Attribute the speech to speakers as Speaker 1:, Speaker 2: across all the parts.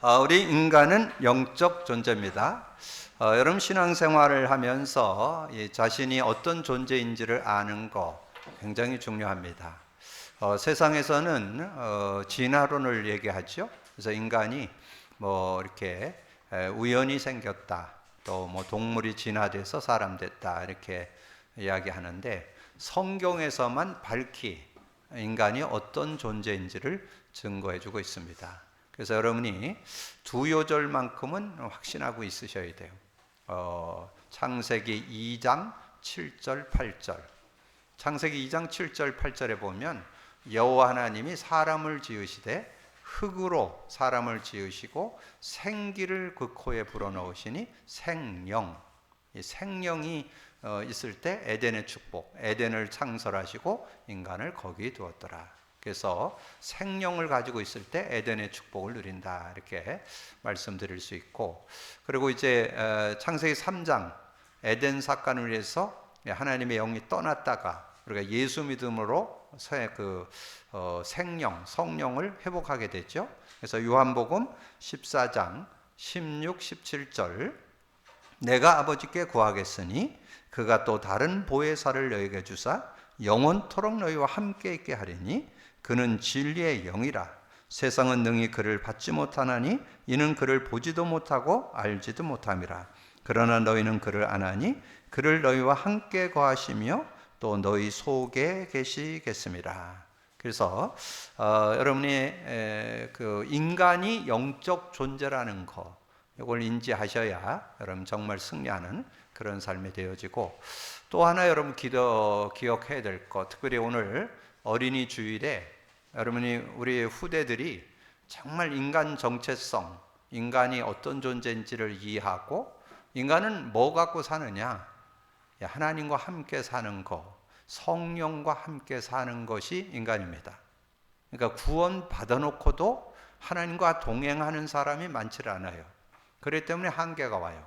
Speaker 1: 우리 인간은 영적 존재입니다. 여러분 신앙생활을 하면서 자신이 어떤 존재인지를 아는 거 굉장히 중요합니다. 세상에서는 진화론을 얘기하죠. 그래서 인간이 뭐 이렇게 우연히 생겼다, 또 뭐 동물이 진화돼서 사람 됐다 이렇게 이야기하는데 성경에서만 밝히 인간이 어떤 존재인지를 증거해주고 있습니다. 그래서 여러분이 두 요절만큼은 확신하고 있으셔야 돼요. 창세기 2장 7절 8절. 창세기 2장 7절 8절에 보면 여호와 하나님이 사람을 지으시되 흙으로 사람을 지으시고 생기를 그 코에 불어넣으시니 생령. 이 생령이 있을 때 에덴의 축복, 에덴을 창설하시고 인간을 거기 두었더라. 그래서 생명을 가지고 있을 때 에덴의 축복을 누린다 이렇게 말씀드릴 수 있고, 그리고 이제 창세기 3장 에덴 사건을 위해서 하나님의 영이 떠났다가 우리가 예수 믿음으로 생명, 성령을 회복하게 됐죠. 그래서 요한복음 14장 16, 17절 내가 아버지께 구하겠으니 그가 또 다른 보혜사를 너희에게 주사 영원토록 너희와 함께 있게 하리니 그는 진리의 영이라. 세상은 능히 그를 받지 못하나니 이는 그를 보지도 못하고 알지도 못함이라. 그러나 너희는 그를 아나니 그를 너희와 함께 거하시며 또 너희 속에 계시겠습니다. 그래서 여러분이 그 인간이 영적 존재라는 거 이걸 인지하셔야 여러분 정말 승리하는 그런 삶이 되어지고, 또 하나 여러분 기억해야 될 것, 특별히 오늘 어린이 주일에 여러분이 우리 후대들이 정말 인간 정체성, 인간이 어떤 존재인지를 이해하고 인간은 뭐 갖고 사느냐? 하나님과 함께 사는 것, 성령과 함께 사는 것이 인간입니다. 그러니까 구원 받아놓고도 하나님과 동행하는 사람이 많지 않아요. 그렇기 때문에 한계가 와요.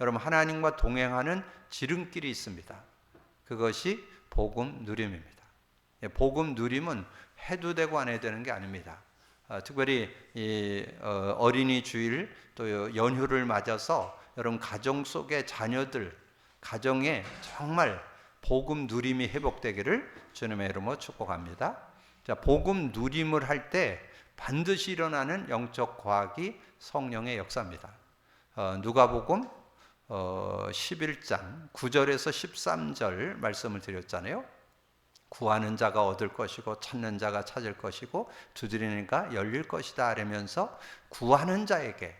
Speaker 1: 여러분 하나님과 동행하는 지름길이 있습니다. 그것이 복음 누림입니다. 복음 누림은 해도 되고 안 해도 되는 게 아닙니다. 특별히 이 어린이 주일 또 연휴를 맞아서 여러분 가정 속의 자녀들 가정에 정말 복음 누림이 회복되기를 주님의 이름으로 축복합니다. 자, 복음 누림을 할 때 반드시 일어나는 영적 과학이 성령의 역사입니다. 누가복음 11장 9절에서 13절 말씀을 드렸잖아요. 구하는 자가 얻을 것이고 찾는 자가 찾을 것이고 두드리는 자가 열릴 것이다 이러면서 구하는 자에게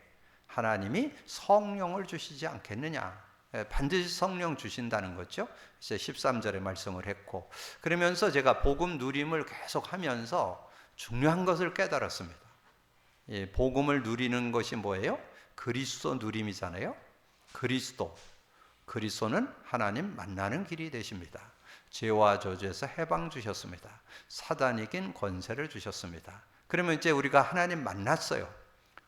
Speaker 1: 하나님이 성령을 주시지 않겠느냐, 반드시 성령 주신다는 거죠. 이제 13절에 말씀을 했고, 그러면서 제가 복음 누림을 계속 하면서 중요한 것을 깨달았습니다. 복음을 누리는 것이 뭐예요? 그리스도 누림이잖아요. 그리스도는 하나님 만나는 길이 되십니다. 죄와 저주에서 해방 주셨습니다. 사단 이긴 권세를 주셨습니다. 그러면 이제 우리가 하나님 만났어요.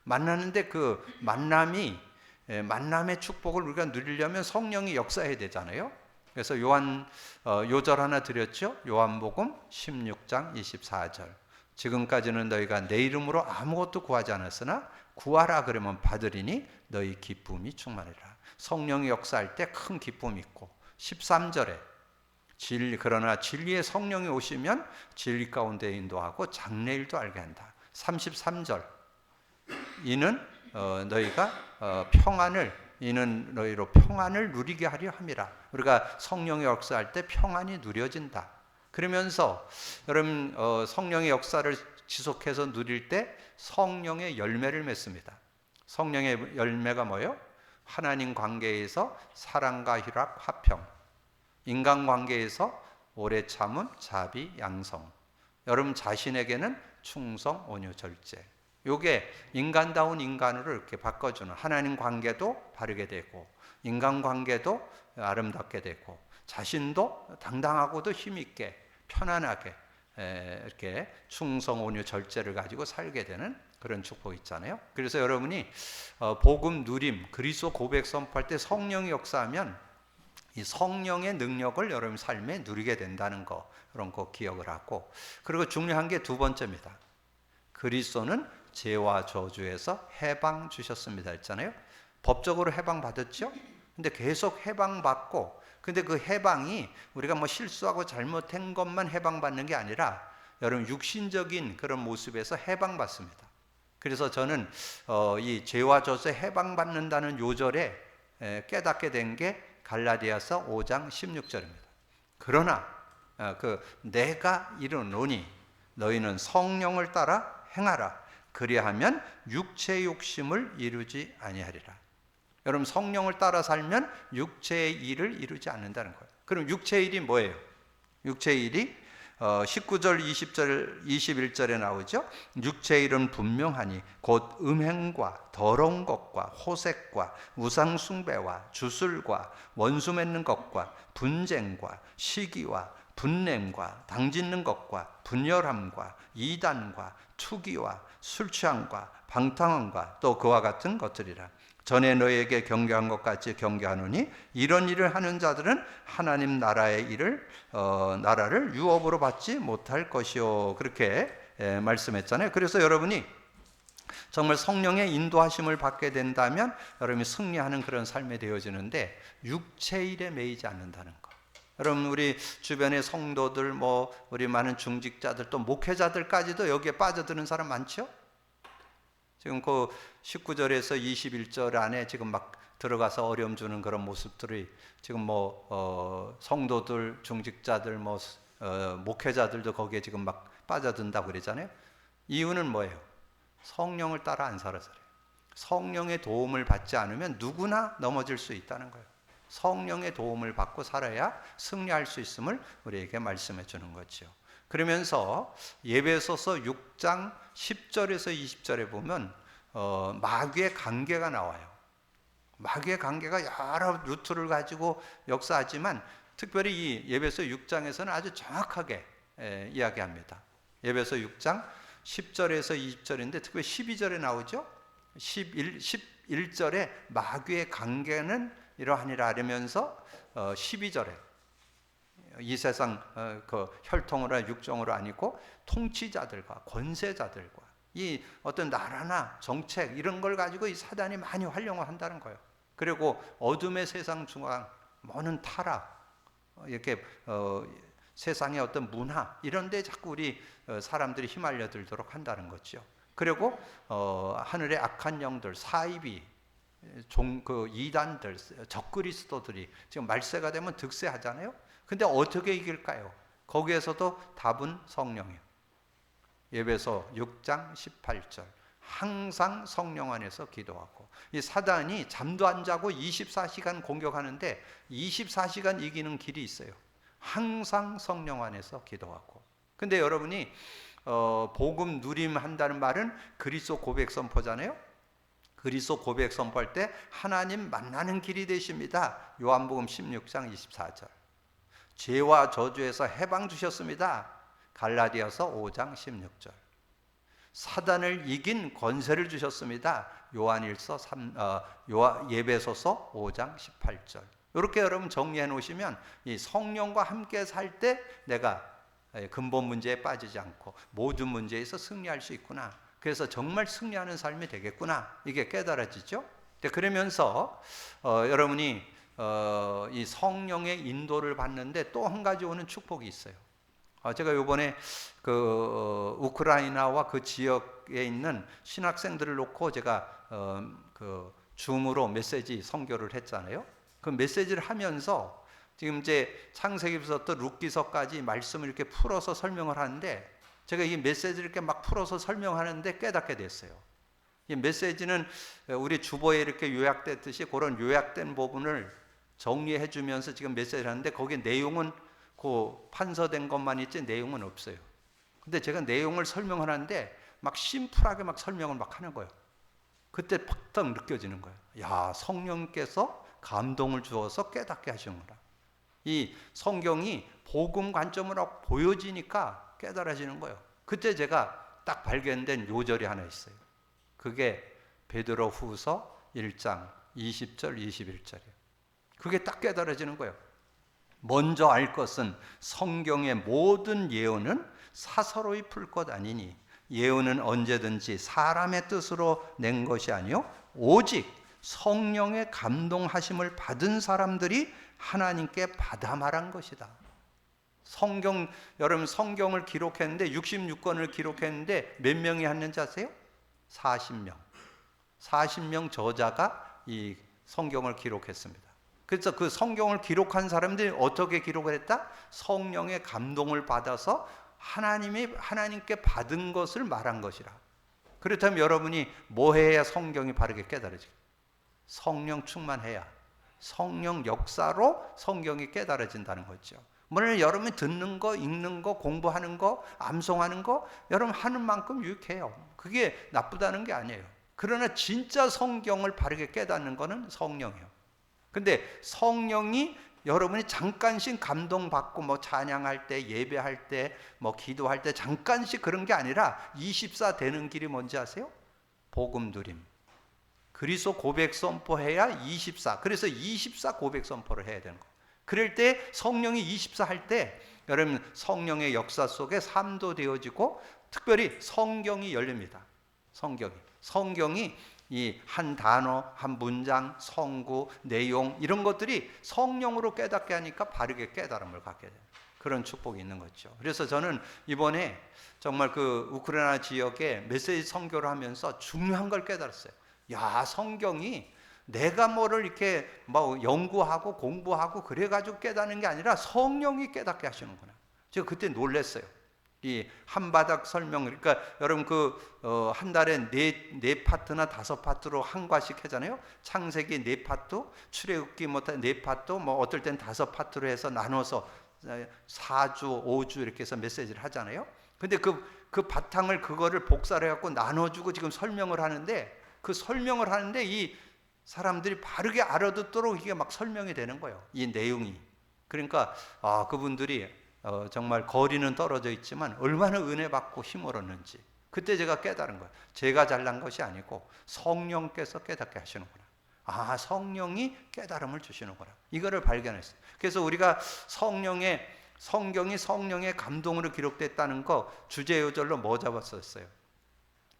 Speaker 1: 만났는데 그 만남의 축복을 우리가 누리려면 성령이 역사해야 되잖아요. 그래서 요절 하나 드렸죠. 요한복음 16장 24절. 지금까지는 너희가 내 이름으로 아무것도 구하지 않았으나 구하라 그러면 받으리니 너희 기쁨이 충만하리라. 성령이 역사할 때 큰 기쁨이 있고, 13절에 그러나 진리의 성령이 오시면 진리 가운데 인도하고 장래일도 알게 한다. 33절 이는 너희로 평안을 누리게 하려 함이라. 우리가 성령의 역사할 때 평안이 누려진다. 그러면서 여러분 성령의 역사를 지속해서 누릴 때 성령의 열매를 맺습니다. 성령의 열매가 뭐예요? 하나님 관계에서 사랑과 희락, 화평, 인간 관계에서 오래 참음, 자비, 양성, 여러분 자신에게는 충성, 온유, 절제. 요게 인간다운 인간으로 이렇게 바꿔주는, 하나님 관계도 바르게 되고 인간 관계도 아름답게 되고 자신도 당당하고도 힘있게 편안하게 이렇게 충성, 온유, 절제를 가지고 살게 되는 그런 축복 있잖아요. 그래서 여러분이 복음 누림, 그리스도 고백 선포할 때 성령이 역사하면 이 성령의 능력을 여러분 삶에 누리게 된다는 거, 그런 거 기억을 하고, 그리고 중요한 게 두 번째입니다. 그리스도는 죄와 저주에서 해방 주셨습니다 했잖아요. 법적으로 해방 받았죠. 근데 계속 해방 받고, 근데 그 해방이 우리가 뭐 실수하고 잘못한 것만 해방 받는 게 아니라 여러분 육신적인 그런 모습에서 해방 받습니다. 그래서 저는 이 죄와 저주에 해방 받는다는 요절에 깨닫게 된 게 갈라디아서 5장 16절입니다. 그러나 내가 이르노니 너희는 성령을 따라 행하라. 그리하면 육체의 욕심을 이루지 아니하리라. 여러분, 성령을 따라 살면 육체의 일을 이루지 않는다는 거예요. 그럼 육체의 일이 뭐예요? 육체의 일이 19절, 20절, 21절에 나오죠. 육체의 일은 분명하니 곧 음행과 더러운 것과 호색과 우상 숭배와 주술과 원수 맺는 것과 분쟁과 시기와 분냄과 당짓는 것과 분열함과 이단과 투기와 술 취함과 방탕함과 또 그와 같은 것들이라. 전에 너희에게 경계한 것 같이 경계하노니 이런 일을 하는 자들은 하나님 나라의 나라를 유업으로 받지 못할 것이요. 그렇게 말씀했잖아요. 그래서 여러분이 정말 성령의 인도하심을 받게 된다면 여러분이 승리하는 그런 삶이 되어지는데 육체 일에 매이지 않는다는 거. 여러분, 우리 주변의 성도들, 우리 많은 중직자들, 또 목회자들까지도 여기에 빠져드는 사람 많죠? 지금 그 19절에서 21절 안에 지금 막 들어가서 어려움 주는 그런 모습들이 지금 성도들, 중직자들, 목회자들도 거기에 지금 막 빠져든다고 그러잖아요. 이유는 뭐예요? 성령을 따라 안 살아서 그래요. 성령의 도움을 받지 않으면 누구나 넘어질 수 있다는 거예요. 성령의 도움을 받고 살아야 승리할 수 있음을 우리에게 말씀해 주는 거죠. 그러면서 예배소서 6장 10절에서 20절에 보면 마귀의 관계가 나와요. 마귀의 관계가 여러 루트를 가지고 역사하지만 특별히 이 예배소 6장에서는 아주 정확하게 이야기합니다. 예배소 6장 10절에서 20절인데 특별히 12절에 나오죠. 11절에 마귀의 관계는 이러하니라 하면서 12절에 이 세상 그 혈통으로 육정으로 아니고 통치자들과 권세자들과 이 어떤 나라나 정책 이런 걸 가지고 이 사단이 많이 활용을 한다는 거예요. 그리고 어둠의 세상 중앙 많은 타락 이렇게 세상의 어떤 문화 이런 데 자꾸 우리 사람들이 휘말려 들도록 한다는 거죠. 그리고 하늘의 악한 영들, 사이비, 이단들, 적그리스도들이 지금 말세가 되면 득세하잖아요. 근데 어떻게 이길까요? 거기에서도 답은 성령이에요. 예배소 6장 18절 항상 성령 안에서 기도하고, 이 사단이 잠도 안 자고 24시간 공격하는데 24시간 이기는 길이 있어요. 항상 성령 안에서 기도하고. 근데 여러분이 복음 누림 한다는 말은 그리스도 고백 선포잖아요. 그리스도 고백 선포할 때 하나님 만나는 길이 되십니다. 요한복음 16장 24절. 죄와 저주에서 해방 주셨습니다. 갈라디아서 5장 16절. 사단을 이긴 권세를 주셨습니다. 예배소서 5장 18절. 이렇게 여러분 정리해 놓으시면 이 성령과 함께 살 때 내가 근본 문제에 빠지지 않고 모든 문제에서 승리할 수 있구나. 그래서 정말 승리하는 삶이 되겠구나. 이게 깨달아지죠. 그러면서 여러분이 이 성령의 인도를 받는데 또 한 가지 오는 축복이 있어요. 제가 이번에 우크라이나와 그 지역에 있는 신학생들을 놓고 제가 줌으로 메시지 선교를 했잖아요. 그 메시지를 하면서 지금 이제 창세기부터 룻기서까지 말씀을 이렇게 풀어서 설명을 하는데 제가 이 메시지를 이렇게 막 풀어서 설명하는데 깨닫게 됐어요. 이 메시지는 우리 주보에 이렇게 요약됐듯이 그런 요약된 부분을 정리해 주면서 지금 메시지를 하는데 거기 내용은 판서된 것만 있지 내용은 없어요. 근데 제가 내용을 설명하는데 막 심플하게 막 설명을 막 하는 거예요. 그때 팍 느껴지는 거예요. 야, 성령께서 감동을 주어서 깨닫게 하시는구나. 이 성경이 복음 관점으로 보여지니까 깨달아지는 거예요. 그때 제가 딱 발견된 요절이 하나 있어요. 그게 베드로 후서 1장 20절 21절이에요. 그게 딱 깨달아지는 거예요. 먼저 알 것은 성경의 모든 예언은 사서로이 풀 것 아니니 예언은 언제든지 사람의 뜻으로 낸 것이 아니요 오직 성령의 감동하심을 받은 사람들이 하나님께 받아 말한 것이다. 여러분 성경을 기록했는데 66권을 기록했는데 몇 명이 했는지 아세요? 40명. 40명 저자가 이 성경을 기록했습니다. 그래서 그 성경을 기록한 사람들이 어떻게 기록을 했다? 성령의 감동을 받아서 하나님께 받은 것을 말한 것이라. 그렇다면 여러분이 뭐 해야 성경이 바르게 깨달아지겠어요? 성령 충만해야, 성령 역사로 성경이 깨달아진다는 거죠. 물론 여러분이 듣는 거, 읽는 거, 공부하는 거, 암송하는 거 여러분 하는 만큼 유익해요. 그게 나쁘다는 게 아니에요. 그러나 진짜 성경을 바르게 깨닫는 거는 성령이에요. 근데 성령이 여러분이 잠깐씩 감동받고 뭐 찬양할 때, 예배할 때, 뭐 기도할 때 잠깐씩 그런 게 아니라 24 되는 길이 뭔지 아세요? 복음 누림. 그리스도 고백 선포해야 24. 그래서 24 고백 선포를 해야 되는 거. 그럴 때 성령이 24 할 때 여러분 성령의 역사 속에 삶도 되어지고 특별히 성경이 열립니다. 성경이 이 한 단어, 한 문장, 성구, 내용 이런 것들이 성령으로 깨닫게 하니까 바르게 깨달음을 갖게 돼요. 그런 축복이 있는 거죠. 그래서 저는 이번에 정말 그 우크라이나 지역에 메시지 선교를 하면서 중요한 걸 깨달았어요. 야, 성경이 내가 뭐를 이렇게 뭐 연구하고 공부하고 그래가지고 깨닫는 게 아니라 성령이 깨닫게 하시는구나. 제가 그때 놀랐어요. 이 한바닥 설명, 그러니까 여러분 한 달에 네 파트나 5파트로 한 과씩 하잖아요. 창세기 4파트, 출애굽기 뭐 4파트, 뭐 어떨 땐 5파트로 해서 나눠서 4주, 5주 이렇게 해서 메시지를 하잖아요. 근데 그 바탕을 그거를 복사를 해갖고 나눠주고 지금 설명을 하는데 그 설명을 하는데 이 사람들이 바르게 알아듣도록 이게 막 설명이 되는 거예요. 이 내용이. 그러니까 그분들이 정말 거리는 떨어져 있지만 얼마나 은혜 받고 힘을 얻는지 그때 제가 깨달은 거예요. 제가 잘난 것이 아니고 성령께서 깨닫게 하시는구나. 성령이 깨달음을 주시는구나. 이거를 발견했어요. 그래서 우리가 성경이 성령의 감동으로 기록됐다는 거 주제요절로 뭐 잡았었어요?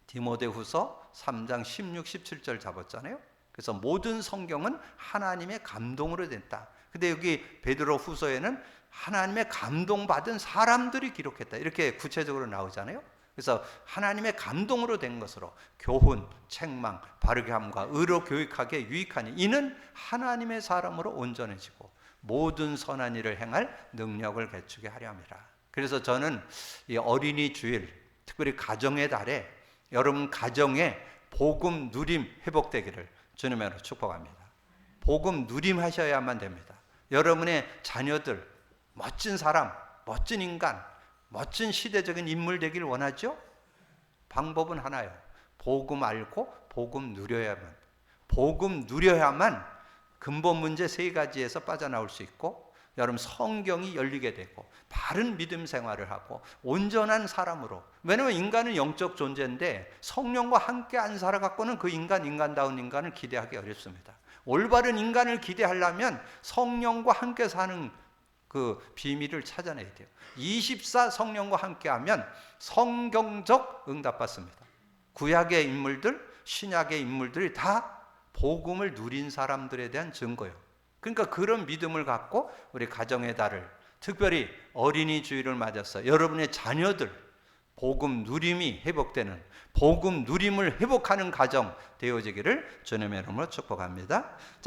Speaker 1: 디모데후서 3장 16, 17절 잡았잖아요. 그래서 모든 성경은 하나님의 감동으로 됐다. 근데 여기 베드로 후서에는 하나님의 감동받은 사람들이 기록했다. 이렇게 구체적으로 나오잖아요. 그래서 하나님의 감동으로 된 것으로 교훈, 책망, 바르게 함과 의로 교육하기에 유익하니 이는 하나님의 사람으로 온전해지고 모든 선한 일을 행할 능력을 갖추게 하려 함이라. 그래서 저는 이 어린이 주일, 특별히 가정의 달에 여러분 가정에 복음 누림 회복되기를 주님으로 축복합니다. 복음 누림 하셔야만 됩니다. 여러분의 자녀들 멋진 사람, 멋진 인간, 멋진 시대적인 인물 되길 원하죠? 방법은 하나예요. 복음 알고 복음 누려야만 근본 문제 3가지에서 빠져나올 수 있고 여러분 성경이 열리게 되고 바른 믿음 생활을 하고 온전한 사람으로. 왜냐하면 인간은 영적 존재인데 성령과 함께 안 살아갖고는 그 인간다운 인간을 기대하기 어렵습니다. 올바른 인간을 기대하려면 성령과 함께 사는 그 비밀을 찾아내야 돼요. 24 성령과 함께하면 성경적 응답받습니다. 구약의 인물들, 신약의 인물들이 다 복음을 누린 사람들에 대한 증거예요. 그러니까 그런 믿음을 갖고 우리 가정의 달을 특별히 어린이 주일을 맞아서 여러분의 자녀들 복음 누림이 회복되는 복음 누림을 회복하는 가정 되어지기를 주님의 이름으로 축복합니다. 자,